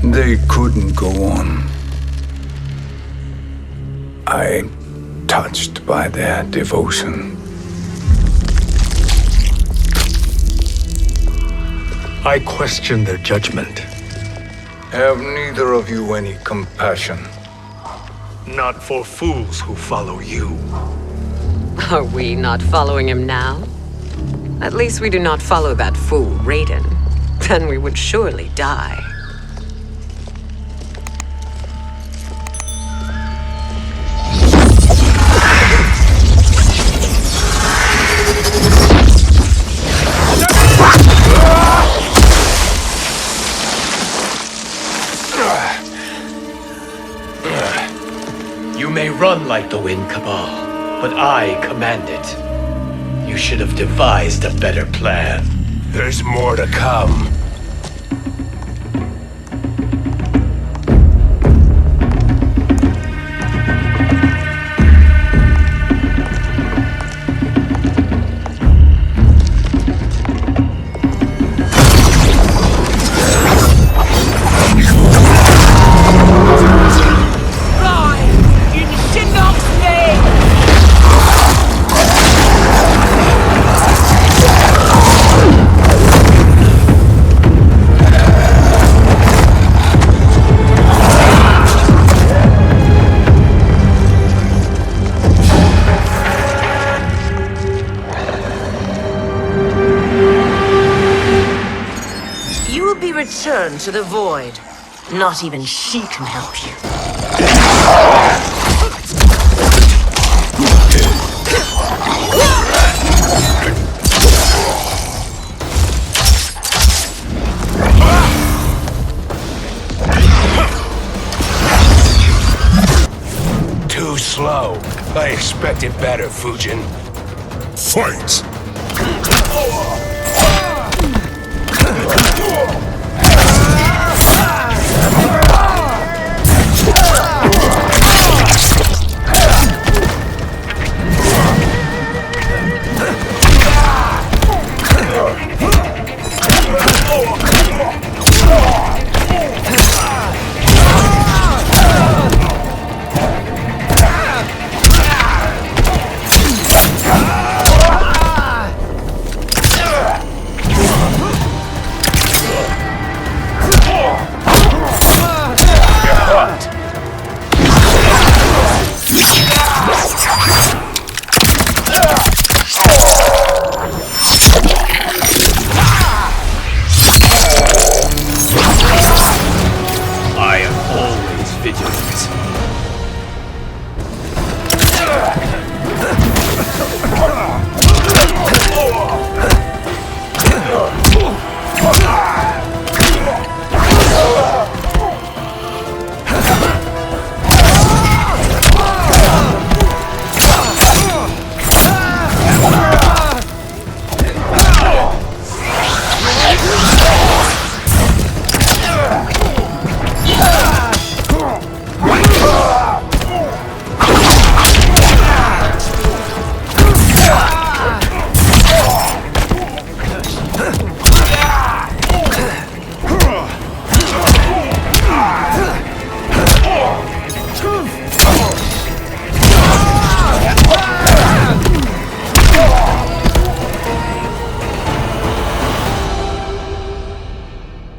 They couldn't go on. I'm touched by their devotion. I question their judgment. Have neither of you any compassion? Not for fools who follow you. Are we not following him now? At least we do not follow that fool, Raiden. Then we would surely die. You may run like the wind, Cabal, but I command it. You should have devised a better plan. There's more to come. Return to the void. Not even she can help you. Too slow. I expected better, Fujin. Fight!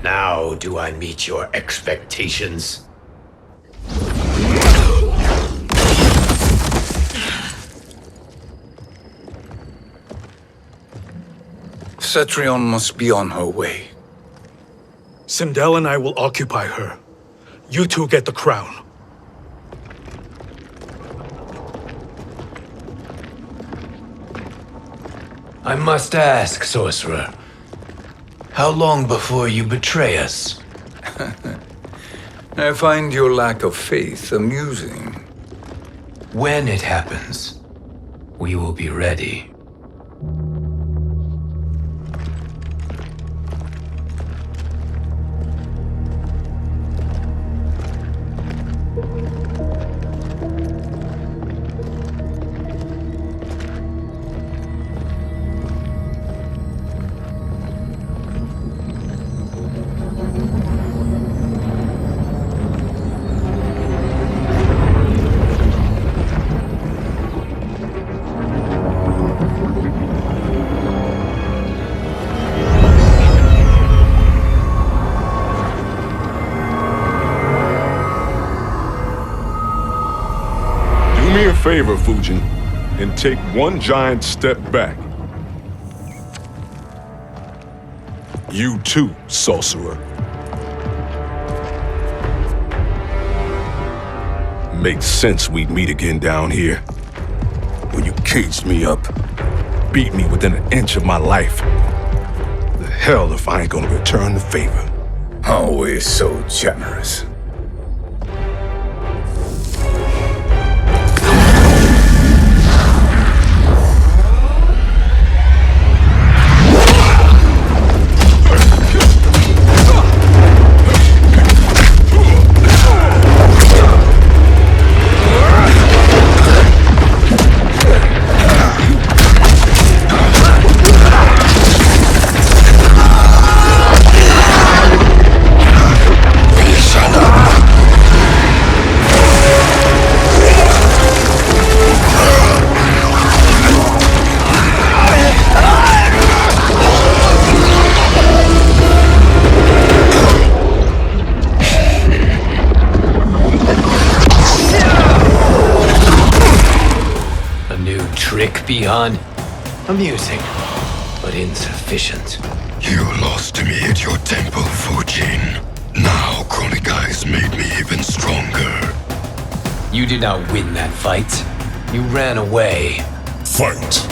How do I meet your expectations? Cetrion must be on her way. Sindel and I will occupy her. You two get the crown. I must ask, sorcerer. How long before you betray us? I find your lack of faith amusing. When it happens, we will be ready. favor, Fujin, and take one giant step back. You too, sorcerer. Makes sense we'd meet again down here. When you caged me up, beat me within an inch of my life. The hell if I ain't gonna return the favor. Always so generous. Beyond amusing, but insufficient. You lost to me at your temple, Fujin. Now Kronika has made me even stronger. You did not win that fight. You ran away. Fight!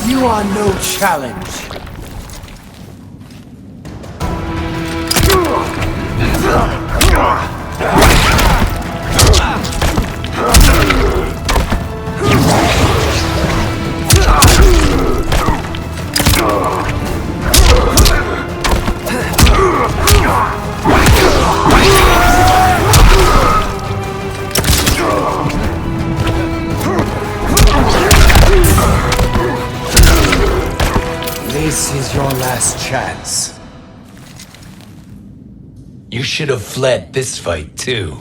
You are no challenge. This is your last chance. You should have fled this fight too.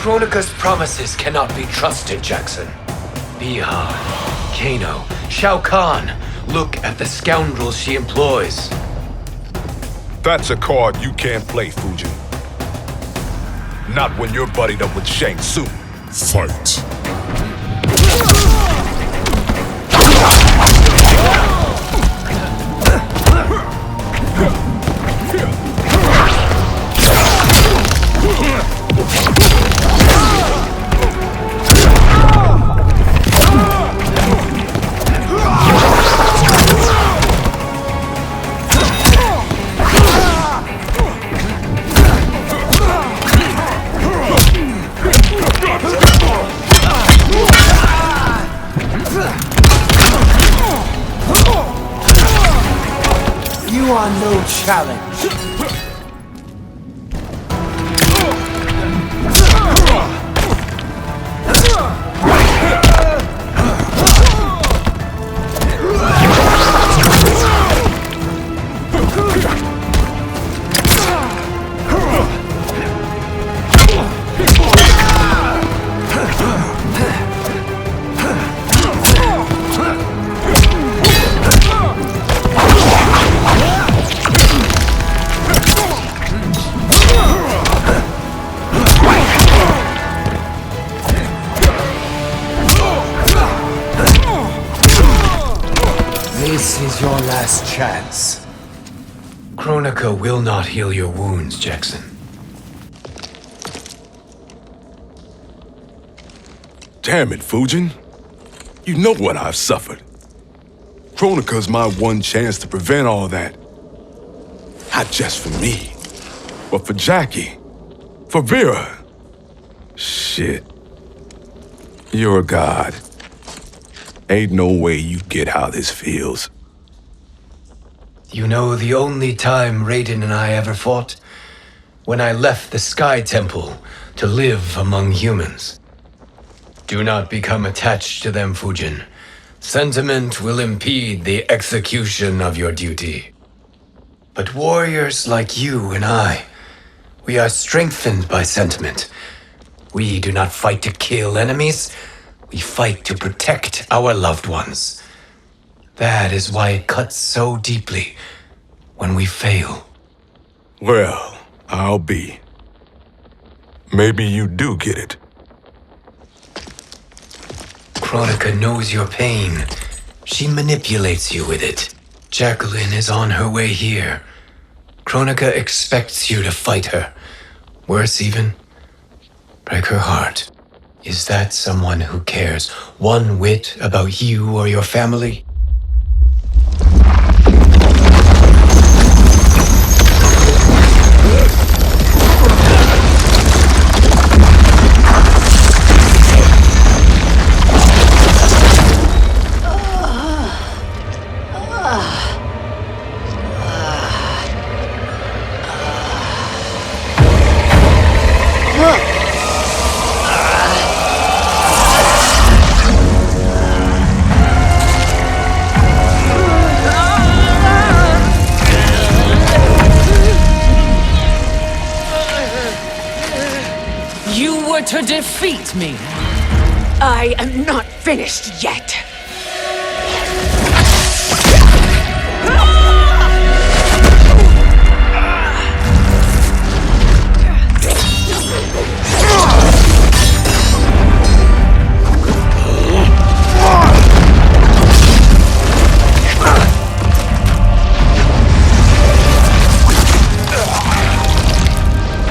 Kronika's promises cannot be trusted, Jackson. Bihar, Kano, Shao Kahn. Look at the scoundrels she employs. That's a card you can't play, Fujin. Not when you're buddied up with Shang Tsung. Fight! You are no challenge. last chance. Kronika will not heal your wounds, Jackson. Damn it, Fujin. You know what I've suffered. Kronika's my one chance to prevent all that. Not just for me, but for Jackie, for Vera. Shit. You're a god. Ain't no way you get how this feels. You know the only time Raiden and I ever fought? When I left the Sky Temple to live among humans. Do not become attached to them, Fujin. Sentiment will impede the execution of your duty. But warriors like you and I, we are strengthened by sentiment. We do not fight to kill enemies. We fight to protect our loved ones. That is why it cuts so deeply when we fail. Well, I'll be. Maybe you do get it. Kronika knows your pain. She manipulates you with it. Jacqueline is on her way here. Kronika expects you to fight her. Worse even, break her heart. Is that someone who cares one whit about you or your family? To defeat me. I am not finished yet.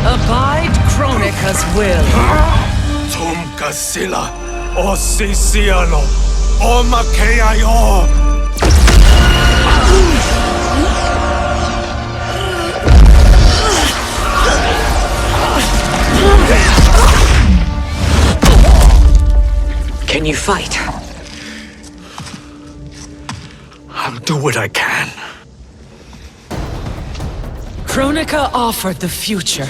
Abide Kronika's will. Sila, o Sisiano, o Makeayo. Can you fight? I'll do what I can. Kronika offered the future,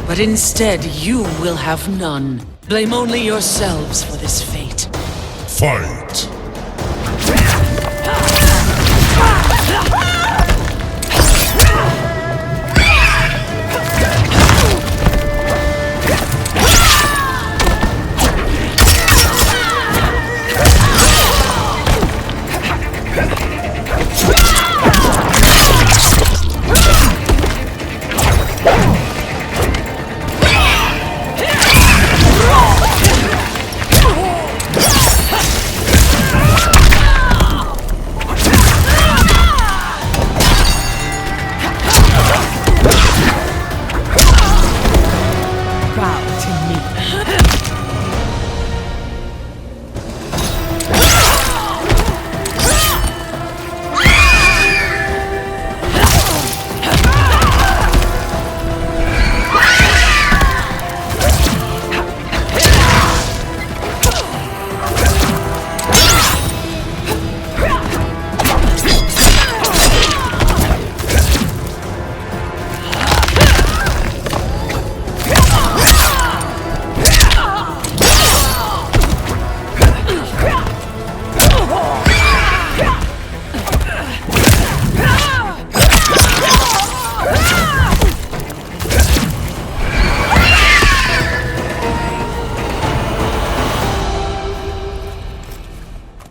but instead you will have none. Blame only yourselves for this fate. Fight!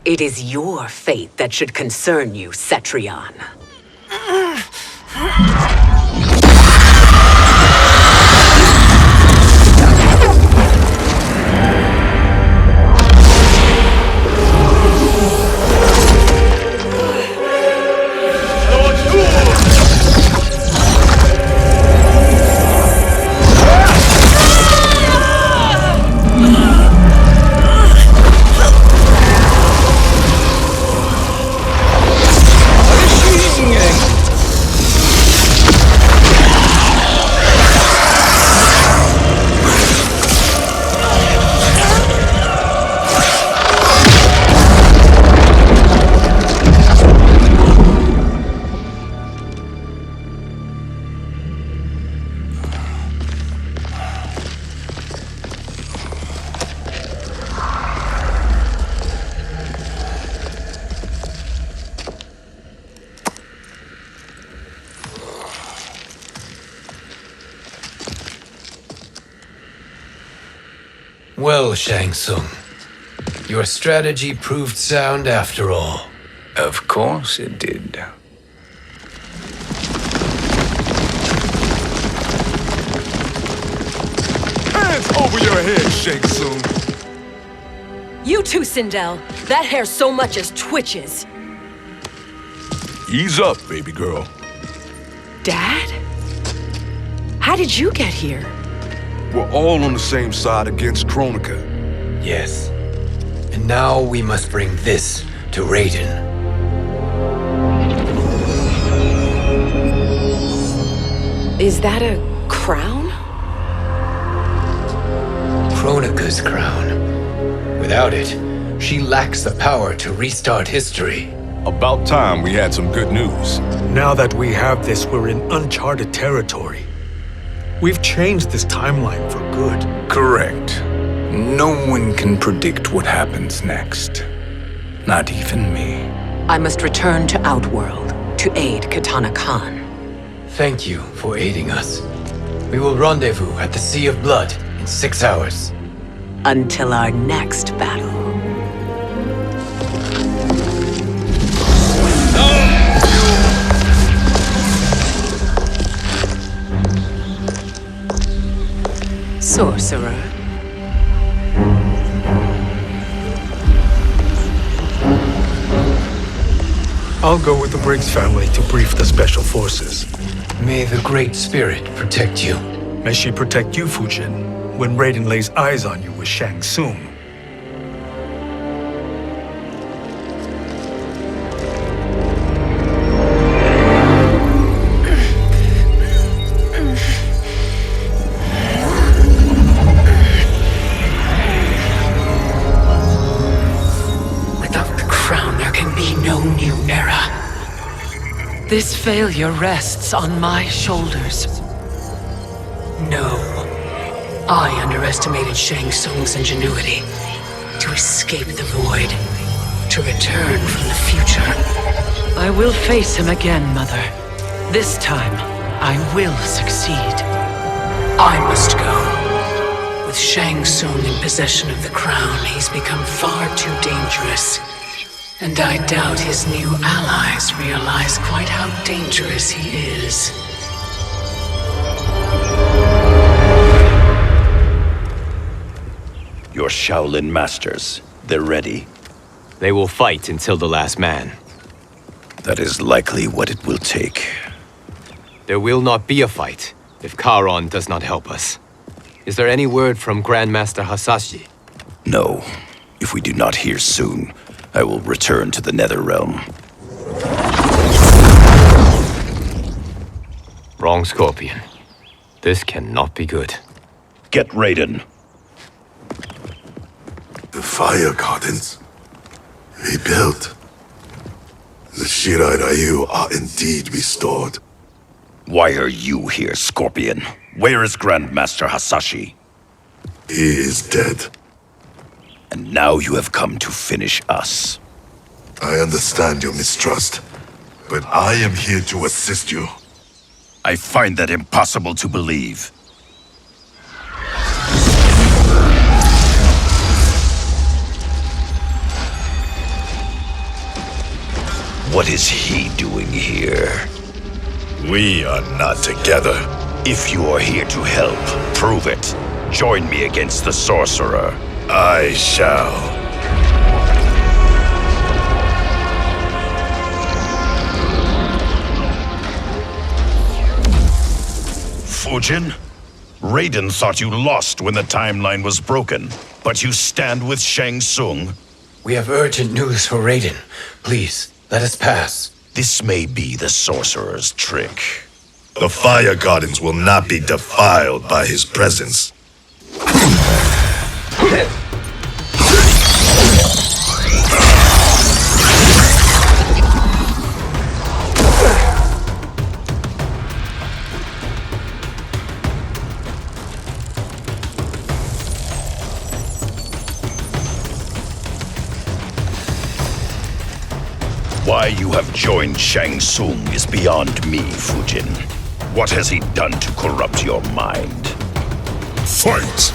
It is your fate that should concern you, Cetrion. Well, Shang Tsung, your strategy proved sound after all. Of course it did. Hands over your head, Shang Tsung. You too, Sindel. That hair so much as twitches. Ease up, baby girl. Dad? How did you get here? We're all on the same side against Kronika. Yes. And now we must bring this to Raiden. Is that a crown? Kronika's crown. Without it, she lacks the power to restart history. About time we had some good news. Now that we have this, we're in uncharted territory. We've changed this timeline for good. Correct. No one can predict what happens next. Not even me. I must return to Outworld to aid Katana Khan. Thank you for aiding us. We will rendezvous at the Sea of Blood in 6 hours. Until our next battle. Sorcerer. I'll go with the Briggs family to brief the Special Forces. May the Great Spirit protect you. May she protect you, Fujin, when Raiden lays eyes on you with Shang Tsung. This failure rests on my shoulders. No. I underestimated Shang Tsung's ingenuity. To escape the void. To return from the future. I will face him again, Mother. This time, I will succeed. I must go. With Shang Tsung in possession of the crown, he's become far too dangerous. And I doubt his new allies realize quite how dangerous he is. Your Shaolin masters, they're ready. They will fight until the last man. That is likely what it will take. There will not be a fight if Charon does not help us. Is there any word from Grandmaster Hasashi? No. If we do not hear soon, I will return to the NetherRealm. Wrong, Scorpion. This cannot be good. Get Raiden. The fire gardens rebuilt. The Shirai Ryu are indeed restored. Why are you here, Scorpion? Where is Grandmaster Hasashi? He is dead. And now you have come to finish us. I understand your mistrust, but I am here to assist you. I find that impossible to believe. What is he doing here? We are not together. If you are here to help, prove it. Join me against the sorcerer. I shall. Fujin? Raiden thought you lost when the timeline was broken, but you stand with Shang Tsung. We have urgent news for Raiden. Please, let us pass. This may be the sorcerer's trick. The fire gardens will not be defiled by his presence. Why you have joined Shang Tsung is beyond me, Fujin. What has he done to corrupt your mind? Fight!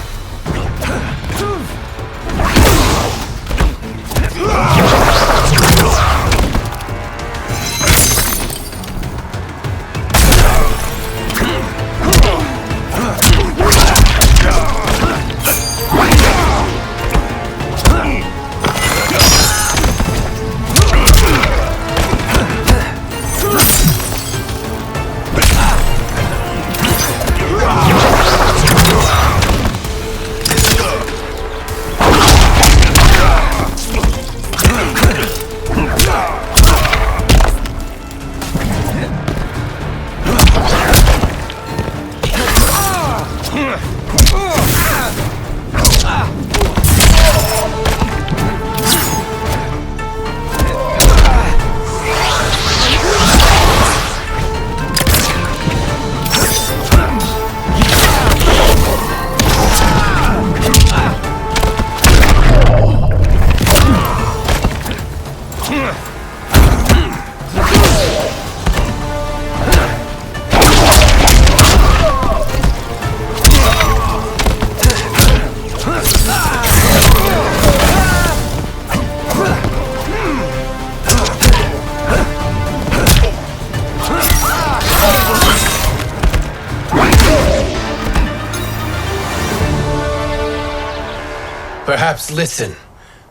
Perhaps listen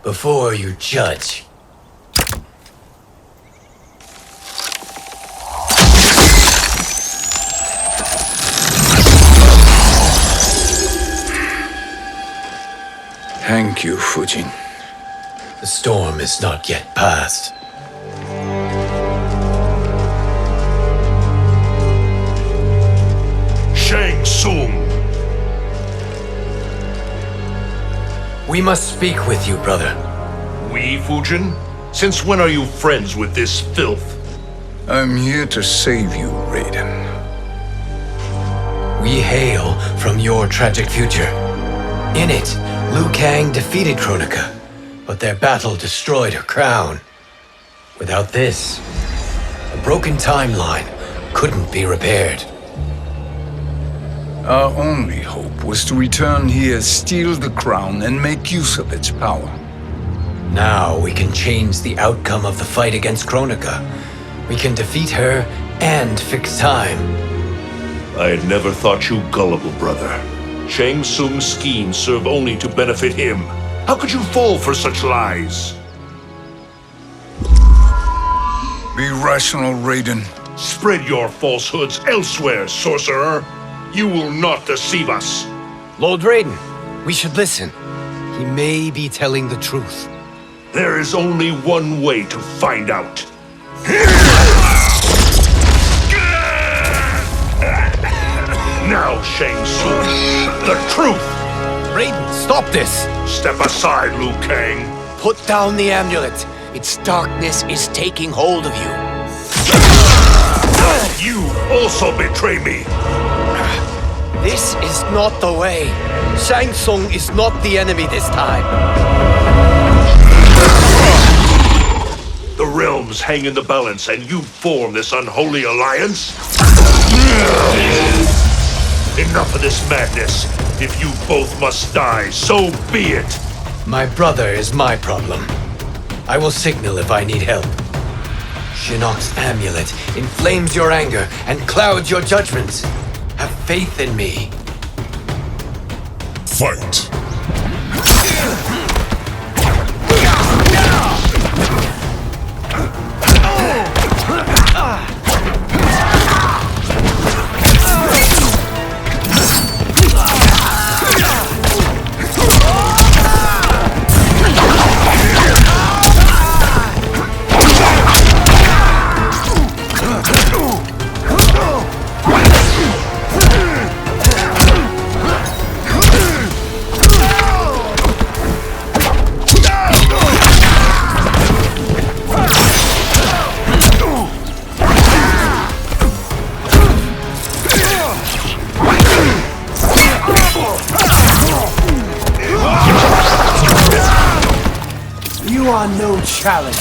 before you judge. Thank you, Fujin. The storm is not yet past. Shang Tsung! We must speak with you, brother. We, Fujin? Since when are you friends with this filth? I'm here to save you, Raiden. We hail from your tragic future. In it, Liu Kang defeated Kronika, but their battle destroyed her crown. Without this, a broken timeline couldn't be repaired. Our only hope was to return here, steal the crown, and make use of its power. Now we can change the outcome of the fight against Kronika. We can defeat her and fix time. I had never thought you gullible, brother. Shang Tsung's schemes serve only to benefit him. How could you fall for such lies? Be rational, Raiden. Spread your falsehoods elsewhere, sorcerer. You will not deceive us. Lord Raiden, we should listen. He may be telling the truth. There is only one way to find out. Now, Shang Tsung, the truth! Raiden, stop this! Step aside, Liu Kang. Put down the amulet. Its darkness is taking hold of you. You also betray me. This is not the way. Shang Tsung is not the enemy this time. The realms hang in the balance, and you form this unholy alliance? Enough of this madness. If you both must die, so be it. My brother is my problem. I will signal if I need help. Shinnok's amulet inflames your anger and clouds your judgments. Have faith in me. Fight! You are no challenge.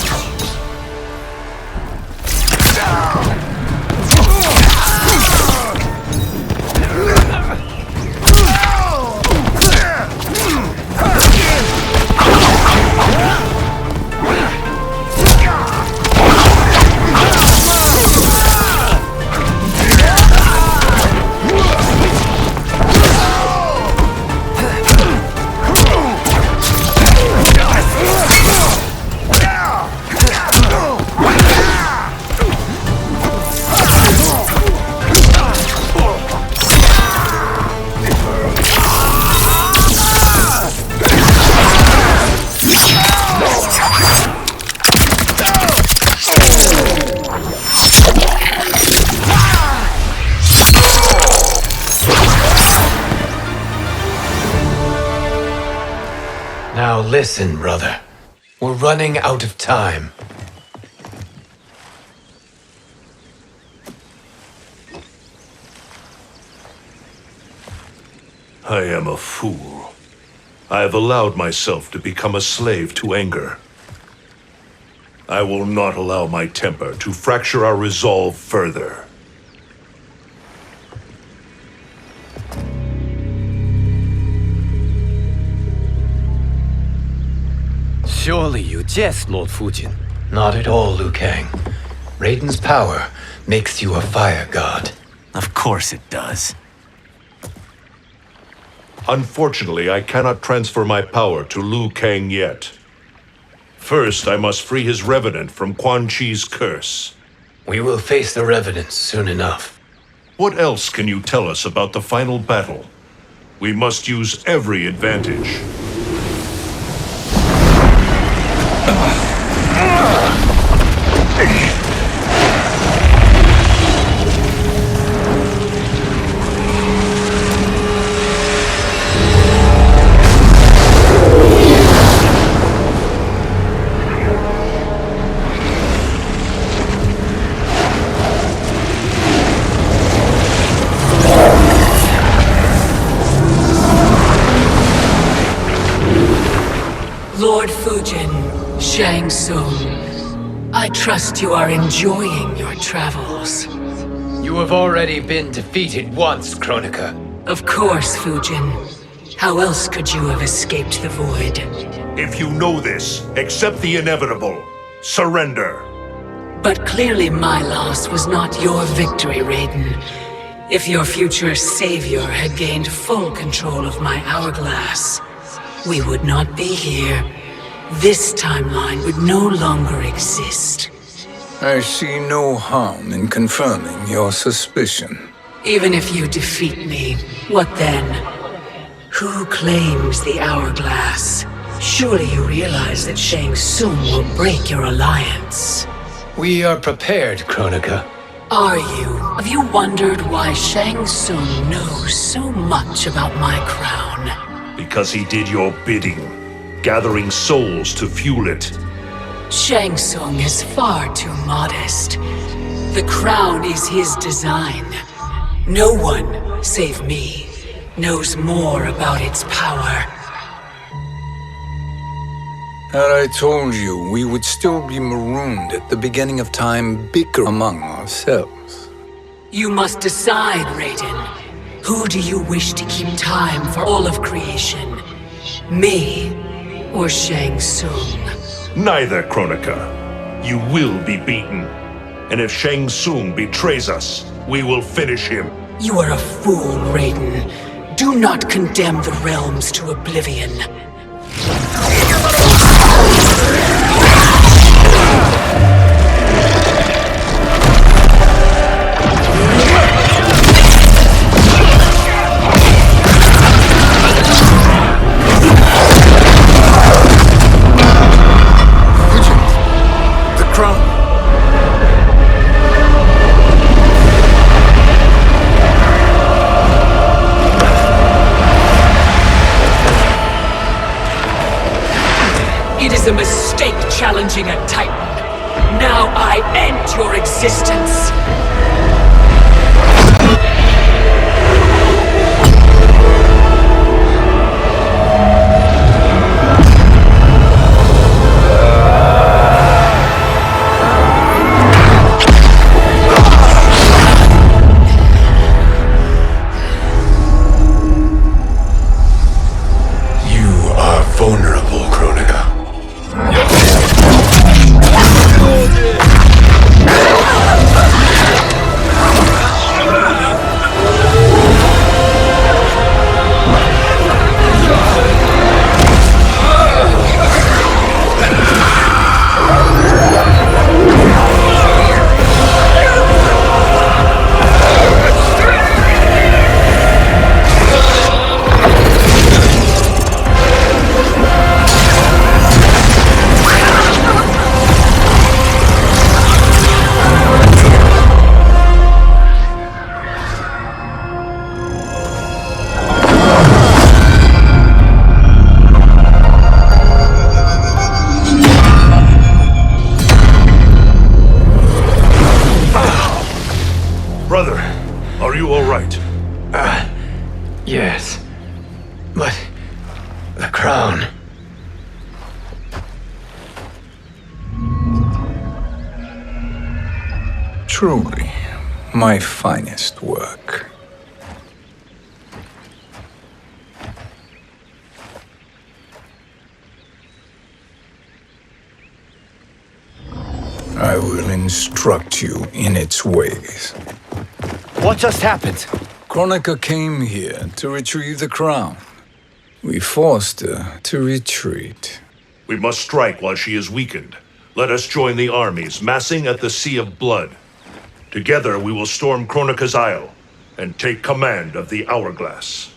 Now listen, brother. We're running out of time. I am a fool. I have allowed myself to become a slave to anger. I will not allow my temper to fracture our resolve further. Surely you jest, Lord Fujin. Not at all, Liu Kang. Raiden's power makes you a fire god. Of course it does. Unfortunately, I cannot transfer my power to Liu Kang yet. First, I must free his Revenant from Quan Chi's curse. We will face the Revenants soon enough. What else can you tell us about the final battle? We must use every advantage. Lord Fujin, Shang Tsung, I trust you are enjoying your travels. You have already been defeated once, Kronika. Of course, Fujin. How else could you have escaped the void? If you know this, accept the inevitable. Surrender. But clearly my loss was not your victory, Raiden. If your future savior had gained full control of my hourglass, we would not be here. This timeline would no longer exist. I see no harm in confirming your suspicion. Even if you defeat me, what then? Who claims the hourglass? Surely you realize that Shang Tsung will break your alliance. We are prepared, Kronika. Are you? Have you wondered why Shang Tsung knows so much about my crown? Because he did your bidding, gathering souls to fuel it. Shang Tsung is far too modest. The crown is his design. No one, save me, knows more about its power. Had I told you, we would still be marooned at the beginning of time, bicker among ourselves. You must decide, Raiden. Who do you wish to keep time for all of creation? Me or Shang Tsung? Neither, Kronika. You will be beaten. And if Shang Tsung betrays us, we will finish him. You are a fool, Raiden. Do not condemn the realms to oblivion. It is a mistake challenging a Titan. Now I end your existence. You are vulnerable, Kronika. But the crown. Truly, my finest work. I will instruct you in its ways. What just happened? Kronika came here to retrieve the crown. We forced her to retreat. We must strike while she is weakened. Let us join the armies, massing at the Sea of Blood. Together we will storm Kronika's Isle and take command of the Hourglass.